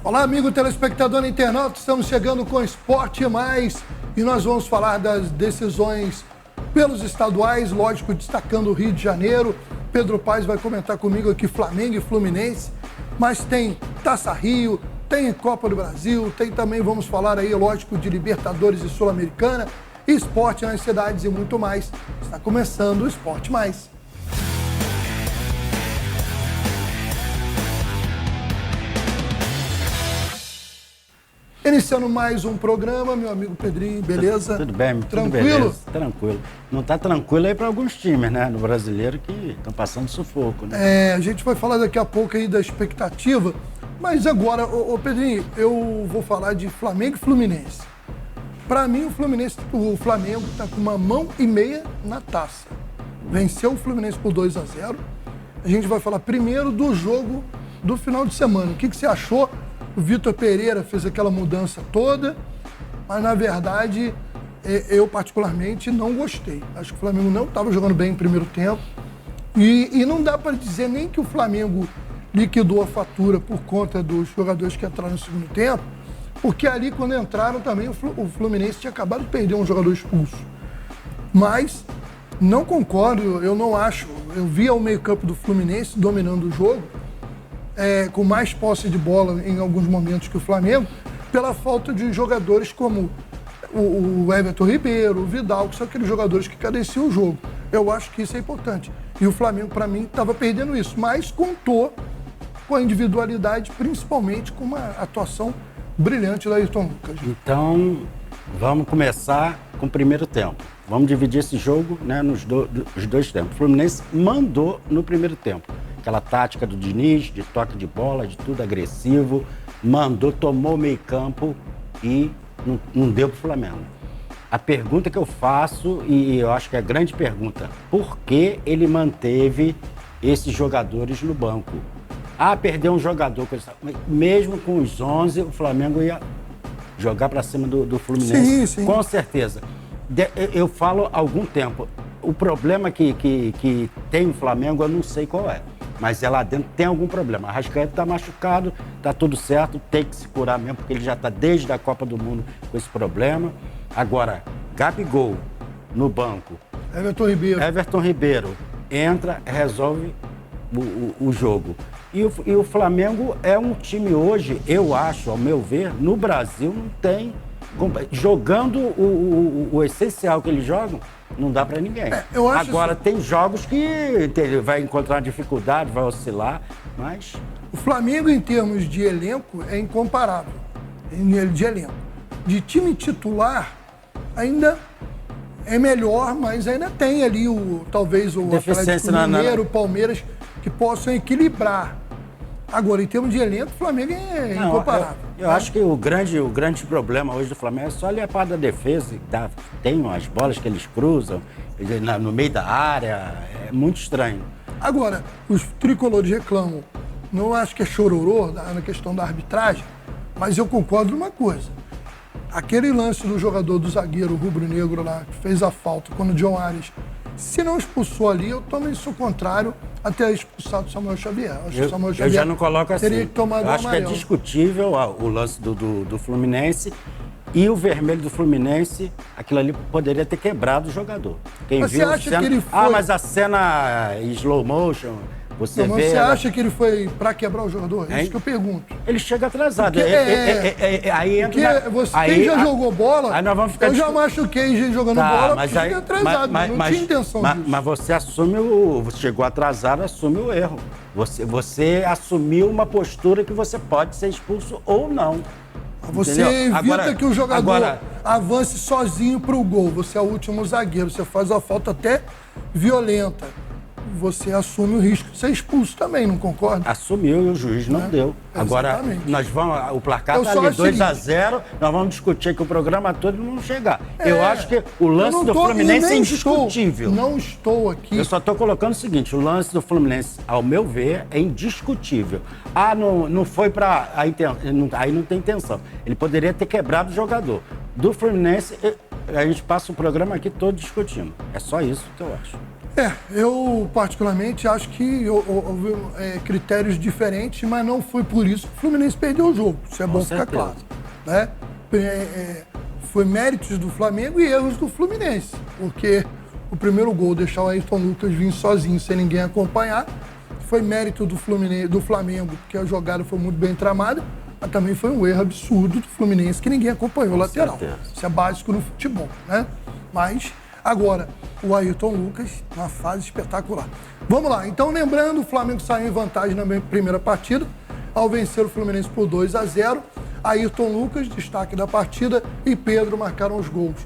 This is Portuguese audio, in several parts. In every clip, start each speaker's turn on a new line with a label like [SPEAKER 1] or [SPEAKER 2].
[SPEAKER 1] Olá, amigo telespectador internauta, estamos chegando com Esporte Mais e nós vamos falar das decisões pelos estaduais, lógico, destacando o Rio de Janeiro. Pedro Paes vai comentar comigo aqui Flamengo e Fluminense, mas tem Taça Rio, tem Copa do Brasil, tem também, vamos falar aí, lógico, de Libertadores e Sul-Americana, esporte nas cidades e muito mais. Está começando o Esporte Mais. Iniciando mais um programa, meu amigo Pedrinho, beleza?
[SPEAKER 2] Tudo bem,
[SPEAKER 1] tranquilo?
[SPEAKER 2] Tudo beleza, tranquilo. Não tá tranquilo aí para alguns times, né, no brasileiro que estão passando sufoco, né?
[SPEAKER 1] A gente vai falar daqui a pouco aí da expectativa, mas agora, ô Pedrinho, eu vou falar de Flamengo e Fluminense. Para mim, o Flamengo tá com uma mão e meia na taça. Venceu o Fluminense por 2-0. A gente vai falar primeiro do jogo do final de semana. O que você achou? O Vitor Pereira fez aquela mudança toda, mas na verdade eu particularmente não gostei. Acho que o Flamengo não estava jogando bem no primeiro tempo e não dá para dizer nem que o Flamengo liquidou a fatura por conta dos jogadores que entraram no segundo tempo, porque ali quando entraram também o Fluminense tinha acabado de perder um jogador expulso. Mas não concordo, eu não acho. Eu vi o meio-campo do Fluminense dominando o jogo, com mais posse de bola em alguns momentos que o Flamengo, pela falta de jogadores como o Everton Ribeiro, o Vidal, que são aqueles jogadores que cadenciam o jogo. Eu acho que isso é importante. E o Flamengo, para mim, estava perdendo isso, mas contou com a individualidade, principalmente com uma atuação brilhante do Ayrton Lucas.
[SPEAKER 2] Então, vamos começar com o primeiro tempo. Vamos dividir esse jogo, né, nos dois tempos. O Fluminense mandou no primeiro tempo. Aquela tática do Diniz, de toque de bola, de tudo agressivo, mandou, tomou o meio-campo e não deu pro Flamengo. A pergunta que eu faço, e eu acho que é a grande pergunta, por que ele manteve esses jogadores no banco? Perdeu um jogador, mesmo com os 11, o Flamengo ia jogar para cima do Fluminense,
[SPEAKER 1] sim.
[SPEAKER 2] Com certeza. Eu falo há algum tempo, o problema que tem o Flamengo, eu não sei qual é. Mas lá dentro tem algum problema. A Arrascaeta está machucado, está tudo certo, tem que se curar mesmo, porque ele já está desde a Copa do Mundo com esse problema. Agora, Gabigol no banco. Everton Ribeiro entra, resolve o jogo. E o Flamengo é um time hoje, eu acho, ao meu ver, no Brasil não tem. Jogando o essencial que eles jogam, não dá pra ninguém. Agora, tem jogos que vai encontrar dificuldade, vai oscilar, mas...
[SPEAKER 1] O Flamengo, em termos de elenco, é incomparável. De elenco. De time titular, ainda é melhor, mas ainda tem ali talvez o Atlético Mineiro, o Palmeiras, que possam equilibrar. Agora, em termos de elenco, o Flamengo é incomparável.
[SPEAKER 2] Eu acho que o grande problema hoje do Flamengo é só ali a parte da defesa. Tem umas bolas que eles cruzam no meio da área, é muito estranho.
[SPEAKER 1] Agora, os tricolores reclamam, não acho que é chororô na questão da arbitragem, mas eu concordo numa coisa. Aquele lance do jogador do zagueiro rubro-negro lá, que fez a falta, quando o John Arias, se não expulsou ali, eu tomo isso ao contrário, até expulsado o Samuel Xavier.
[SPEAKER 2] Eu já não coloco assim.
[SPEAKER 1] Teria que tomar
[SPEAKER 2] eu acho que é discutível o lance do Fluminense e o vermelho do Fluminense, aquilo ali poderia ter quebrado o jogador.
[SPEAKER 1] Mas você acha que ele foi...
[SPEAKER 2] mas a cena slow motion... Você
[SPEAKER 1] acha que ele foi pra quebrar o jogador? É isso que eu pergunto.
[SPEAKER 2] Ele chega atrasado. Aí entra...
[SPEAKER 1] Quem já jogou bola,
[SPEAKER 2] aí nós vamos ficar
[SPEAKER 1] eu já machuquei gente jogando bola porque cheguei atrasado. Não tinha intenção disso.
[SPEAKER 2] Mas você assume você chegou atrasado, assume o erro. Você assumiu uma postura que você pode ser expulso ou não.
[SPEAKER 1] Você evita que o jogador avance sozinho pro gol. Você é o último zagueiro. Você faz uma falta até violenta. Você assume o risco de ser expulso também, não concorda?
[SPEAKER 2] Assumiu e o juiz não deu. Agora, o placar está ali 2-0, nós vamos discutir aqui o programa todo e não vamos chegar. Eu acho que o lance do Fluminense é indiscutível.
[SPEAKER 1] Não estou aqui.
[SPEAKER 2] Eu só estou colocando o seguinte, o lance do Fluminense, ao meu ver, é indiscutível. Não foi para... Aí não tem intenção. Ele poderia ter quebrado o jogador. Do Fluminense, a gente passa o programa aqui todo discutindo. É só isso que eu acho.
[SPEAKER 1] Eu particularmente acho que houve critérios diferentes, mas não foi por isso que o Fluminense perdeu o jogo. Isso é bom ficar claro. Né? Foi méritos do Flamengo e erros do Fluminense, porque o primeiro gol, deixar o Ayrton Lucas vir sozinho, sem ninguém acompanhar, foi mérito do Flamengo, porque a jogada foi muito bem tramada, mas também foi um erro absurdo do Fluminense, que ninguém acompanhou o lateral. Isso é básico no futebol, né? Mas, agora, o Ayrton Lucas, uma fase espetacular. Vamos lá, então lembrando, o Flamengo saiu em vantagem na primeira partida, ao vencer o Fluminense por 2-0. Ayrton Lucas, destaque da partida, e Pedro marcaram os gols.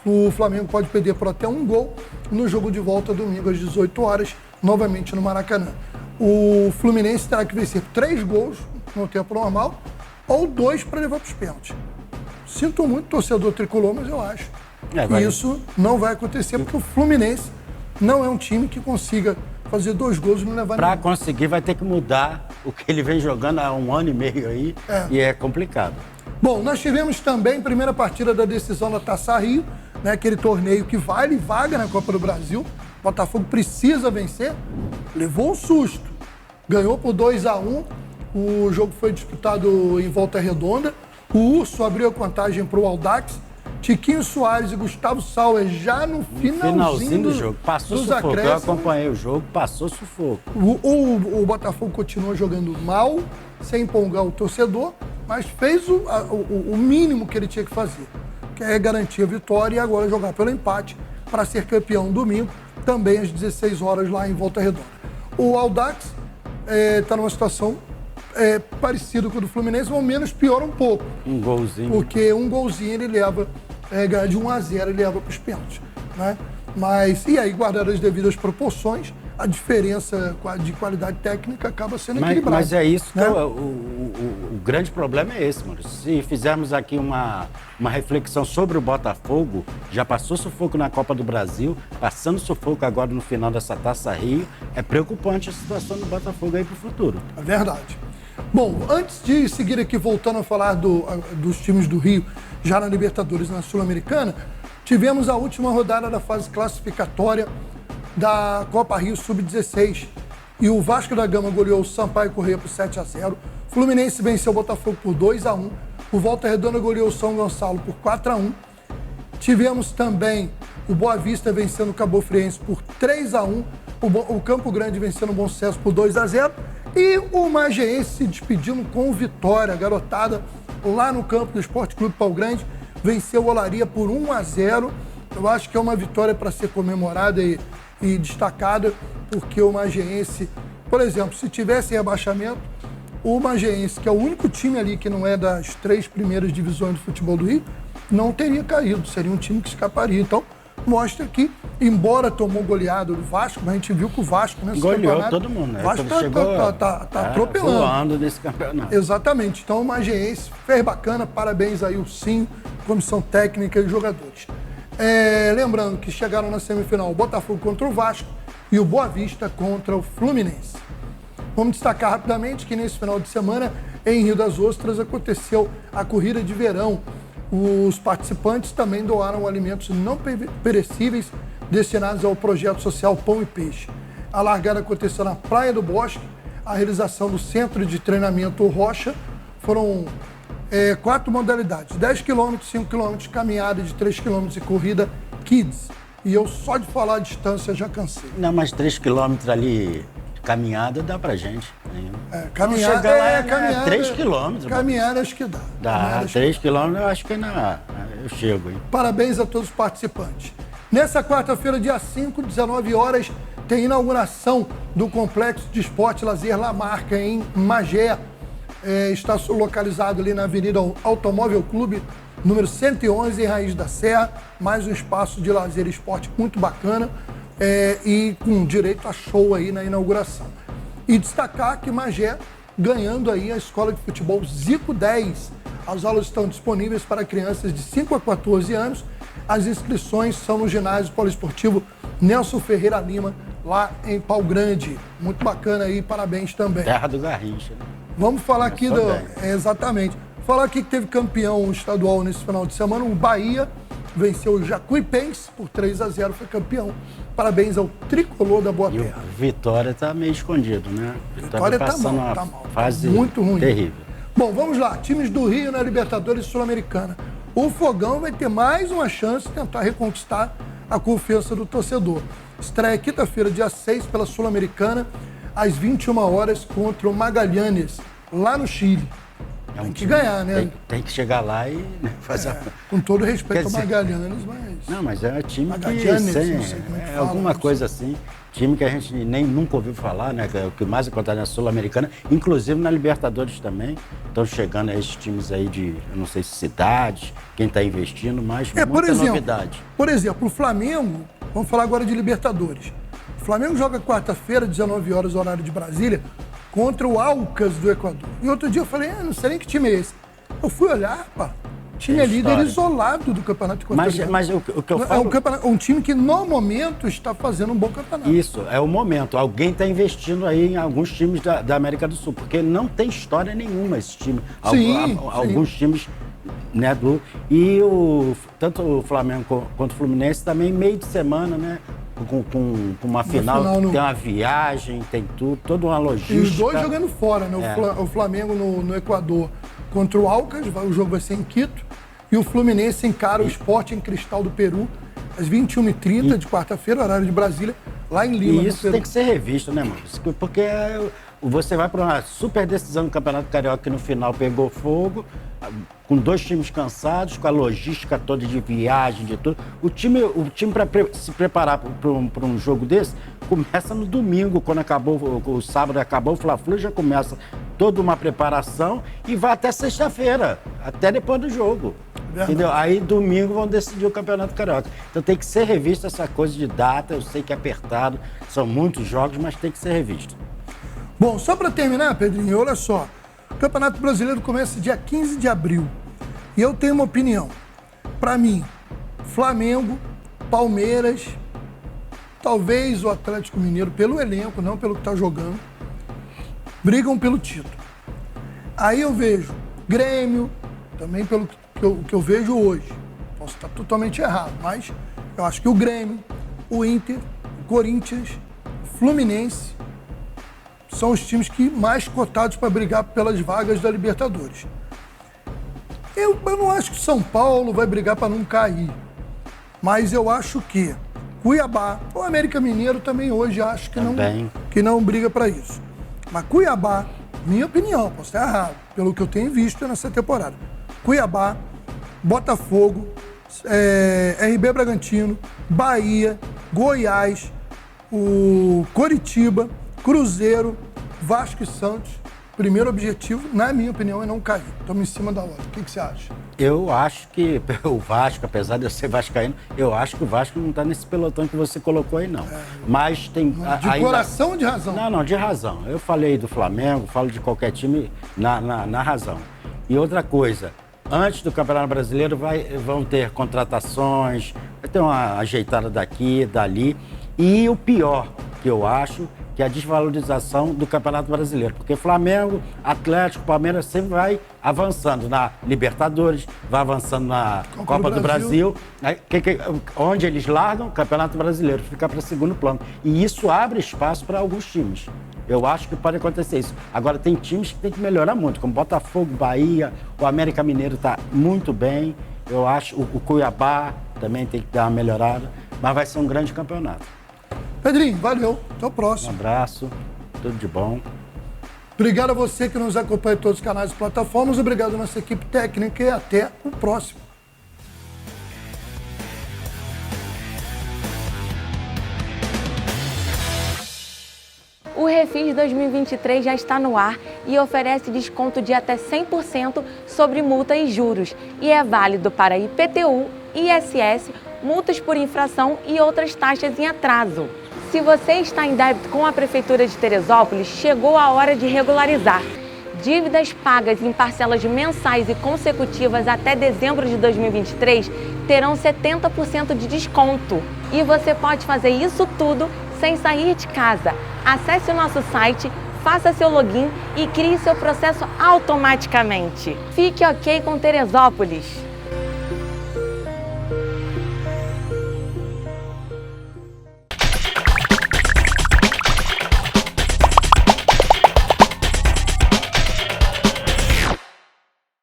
[SPEAKER 1] O Flamengo pode perder por até um gol no jogo de volta domingo às 18 horas, novamente no Maracanã. O Fluminense terá que vencer 3 gols no tempo normal ou 2 para levar para os pênaltis. Sinto muito, torcedor tricolor, mas eu acho que isso não vai acontecer, porque o Fluminense não é um time que consiga fazer 2 gols e não levar
[SPEAKER 2] nenhum. Para conseguir, vai ter que mudar o que ele vem jogando há 1 ano e meio aí, e é complicado.
[SPEAKER 1] Bom, nós tivemos também a primeira partida da decisão da Taça Rio, né, aquele torneio que vale vaga na Copa do Brasil. O Botafogo precisa vencer, levou um susto, ganhou por 2-1, o jogo foi disputado em Volta Redonda, o Urso abriu a contagem para o Audax, Tiquinho Soares e Gustavo Sauer já no finalzinho do jogo.
[SPEAKER 2] Passou sufoco, eu acompanhei o jogo, passou sufoco.
[SPEAKER 1] O Botafogo continua jogando mal, sem empolgar o torcedor, mas fez o mínimo que ele tinha que fazer, que é garantir a vitória e agora jogar pelo empate para ser campeão domingo, também às 16 horas lá em Volta Redonda. O Audax está numa situação parecida com a do Fluminense, ou menos pior um pouco.
[SPEAKER 2] Um golzinho.
[SPEAKER 1] Porque um golzinho ele leva, ganha de 1-0, ele leva para os pênaltis, né? Mas, e aí, guardar as devidas proporções, a diferença de qualidade técnica acaba sendo equilibrada.
[SPEAKER 2] Mas é isso, né? O grande problema é esse, mano. Se fizermos aqui uma reflexão sobre o Botafogo, já passou sufoco na Copa do Brasil, passando sufoco agora no final dessa Taça Rio, é preocupante a situação do Botafogo aí para o futuro.
[SPEAKER 1] É verdade. Bom, antes de seguir aqui, voltando a falar dos times do Rio, já na Libertadores e na Sul-Americana, tivemos a última rodada da fase classificatória da Copa Rio Sub-16. E o Vasco da Gama goleou o Sampaio Corrêa por 7-0. Fluminense venceu o Botafogo por 2-1. O Volta Redonda goleou o São Gonçalo por 4-1. Tivemos também o Boa Vista vencendo o Cabofriense por 3-1. O Campo Grande vencendo o Bom Sucesso por 2-0. E o Magiense se despedindo com vitória. A garotada lá no campo do Esporte Clube Pau Grande venceu o Olaria por 1-0. Eu acho que é uma vitória para ser comemorada e destacada, porque o Magiense, por exemplo, se tivesse rebaixamento, o Magiense, que é o único time ali que não é das 3 primeiras divisões do futebol do Rio, não teria caído, seria um time que escaparia. Então, mostra que, embora tomou goleada do Vasco, mas a gente viu que o Vasco nesse campeonato...
[SPEAKER 2] todo mundo, né?
[SPEAKER 1] O Vasco tá atropelando.
[SPEAKER 2] Voando nesse campeonato.
[SPEAKER 1] Exatamente. Então, o Magiense fez bacana, parabéns aí o Sim, comissão técnica e jogadores. Lembrando que chegaram na semifinal o Botafogo contra o Vasco e o Boa Vista contra o Fluminense. Vamos destacar rapidamente que nesse final de semana, em Rio das Ostras, aconteceu a corrida de verão. Os participantes também doaram alimentos não perecíveis destinados ao projeto social Pão e Peixe. A largada aconteceu na Praia do Bosque, a realização do Centro de Treinamento Rocha. Foram 4 modalidades, 10 km, 5 km, caminhada de 3 km e corrida Kids. E eu só de falar a distância já cansei.
[SPEAKER 2] Não, mas 3 km ali de caminhada dá pra gente.
[SPEAKER 1] Caminhada, caminhada,
[SPEAKER 2] 3 km.
[SPEAKER 1] Caminhada acho que dá.
[SPEAKER 2] Dá, 3 km eu acho que eu chego. Hein?
[SPEAKER 1] Parabéns a todos os participantes. Nessa quarta-feira, dia 5, 19 horas, tem inauguração do Complexo de Esporte e Lazer Lamarca, em Magé. Está localizado ali na Avenida Automóvel Clube, número 111, em Raiz da Serra, mais um espaço de lazer e esporte muito bacana, e com direito a show aí na inauguração. E destacar que Magé ganhando aí a Escola de Futebol Zico 10. As aulas estão disponíveis para crianças de 5 a 14 anos. As inscrições são no ginásio poliesportivo Nelson Ferreira Lima, lá em Pau Grande. Muito bacana aí, parabéns também.
[SPEAKER 2] Terra do Garrincha, né?
[SPEAKER 1] Vamos falar aqui exatamente. Falar aqui que teve campeão estadual nesse final de semana, o Bahia, venceu o Jacuipense por 3-0, foi campeão. Parabéns ao tricolor da Boa
[SPEAKER 2] E
[SPEAKER 1] Terra.
[SPEAKER 2] o Vitória tá meio escondido, né?
[SPEAKER 1] Vitória tá
[SPEAKER 2] passando
[SPEAKER 1] mal,
[SPEAKER 2] uma fase
[SPEAKER 1] muito ruim.
[SPEAKER 2] terrível.
[SPEAKER 1] Bom, vamos lá. Times do Rio na Libertadores Sul-Americana. O Fogão vai ter mais uma chance de tentar reconquistar a confiança do torcedor. Estreia quinta-feira, dia 6, pela Sul-Americana, às 21 horas, contra o Magallanes, lá no Chile.
[SPEAKER 2] É um
[SPEAKER 1] Tem que
[SPEAKER 2] time
[SPEAKER 1] ganhar, né?
[SPEAKER 2] Tem que chegar lá e fazer a...
[SPEAKER 1] Com todo respeito ao
[SPEAKER 2] Quer dizer-
[SPEAKER 1] Magallanes, mas...
[SPEAKER 2] Não, mas é um time que
[SPEAKER 1] Magallanes, não sei como é que fala,
[SPEAKER 2] alguma
[SPEAKER 1] não
[SPEAKER 2] coisa assim. Time que a gente nunca ouviu falar, né? Que é o que mais acontece na Sul-Americana, inclusive na Libertadores também. Estão chegando aí esses times aí de, eu não sei se cidades, quem está investindo, mas muita novidade.
[SPEAKER 1] Por exemplo, o Flamengo, vamos falar agora de Libertadores. O Flamengo joga quarta-feira, 19 horas, horário de Brasília, contra o Alcas do Equador. E outro dia eu falei, não sei nem que time é esse. Eu fui olhar, pá, time é líder
[SPEAKER 2] história.
[SPEAKER 1] isolado do Campeonato Equatoriano.
[SPEAKER 2] Mas o que eu
[SPEAKER 1] É
[SPEAKER 2] falo...
[SPEAKER 1] um time que, no momento, está fazendo um bom campeonato.
[SPEAKER 2] Isso, é o momento. Alguém está investindo aí em alguns times da América do Sul, porque não tem história nenhuma esse time.
[SPEAKER 1] Sim,
[SPEAKER 2] Alguns times, né, e tanto o Flamengo quanto o Fluminense também meio de semana, né? Com uma final, tem uma viagem, tem tudo, toda uma logística.
[SPEAKER 1] E os dois jogando fora, né? O Flamengo no Equador contra o Alcas, o jogo vai ser em Quito, e o Fluminense encara o Sporting Cristal do Peru, às 21h30 de quarta-feira, horário de Brasília, lá em Lima,
[SPEAKER 2] E isso tem que ser revisto, né, mano? Porque você vai para uma super decisão no Campeonato Carioca que no final pegou fogo, com dois times cansados, com a logística toda de viagem, de tudo. O time para se preparar para um jogo desse começa no domingo, quando acabou o sábado, acabou o Fla-Flu, já começa toda uma preparação e vai até sexta-feira, até depois do jogo. Entendeu? Aí domingo vão decidir o Campeonato Carioca. Então tem que ser revista essa coisa de data, eu sei que é apertado, são muitos jogos, mas tem que ser revisto.
[SPEAKER 1] Bom, só para terminar, Pedrinho, olha só. O Campeonato Brasileiro começa dia 15 de abril. E eu tenho uma opinião. Para mim, Flamengo, Palmeiras, talvez o Atlético Mineiro, pelo elenco, não pelo que está jogando, brigam pelo título. Aí eu vejo Grêmio, também pelo que eu vejo hoje. Posso estar totalmente errado, mas eu acho que o Grêmio, o Inter, o Corinthians, o Fluminense, são os times que mais cotados para brigar pelas vagas da Libertadores. Eu não acho que São Paulo vai brigar para não cair, mas eu acho que Cuiabá, o América Mineiro também hoje acho que não briga para isso. Mas Cuiabá, minha opinião, posso estar errado, pelo que eu tenho visto nessa temporada. Cuiabá, Botafogo, RB Bragantino, Bahia, Goiás, o Coritiba, Cruzeiro, Vasco e Santos. Primeiro objetivo, na minha opinião, é não cair. Estamos em cima da hora. O que você acha?
[SPEAKER 2] Eu acho que o Vasco, apesar de eu ser vascaíno, eu acho que o Vasco não está nesse pelotão que você colocou aí, não. Mas tem...
[SPEAKER 1] De coração ou de razão?
[SPEAKER 2] Não, de razão. Eu falei do Flamengo, falo de qualquer time na razão. E outra coisa, antes do Campeonato Brasileiro vão ter contratações, vai ter uma ajeitada daqui, dali. E o pior que eu acho, que é a desvalorização do Campeonato Brasileiro. Porque Flamengo, Atlético, Palmeiras sempre vai avançando na Libertadores, vai avançando na Copa do Brasil. Onde eles largam, o Campeonato Brasileiro fica para segundo plano. E isso abre espaço para alguns times. Eu acho que pode acontecer isso. Agora, tem times que tem que melhorar muito, como Botafogo, Bahia, o América Mineiro está muito bem. Eu acho o Cuiabá também tem que dar uma melhorada. Mas vai ser um grande campeonato.
[SPEAKER 1] Pedrinho, valeu. Até o próximo.
[SPEAKER 2] Um abraço, tudo de bom.
[SPEAKER 1] Obrigado a você que nos acompanha em todos os canais e plataformas. Obrigado à nossa equipe técnica e até o próximo.
[SPEAKER 3] O Refis 2023 já está no ar e oferece desconto de até 100% sobre multa e juros. E é válido para IPTU, ISS, multas por infração e outras taxas em atraso. Se você está em débito com a Prefeitura de Teresópolis, chegou a hora de regularizar. Dívidas pagas em parcelas mensais e consecutivas até dezembro de 2023 terão 70% de desconto. E você pode fazer isso tudo sem sair de casa. Acesse o nosso site, faça seu login e crie seu processo automaticamente. Fique ok com Teresópolis!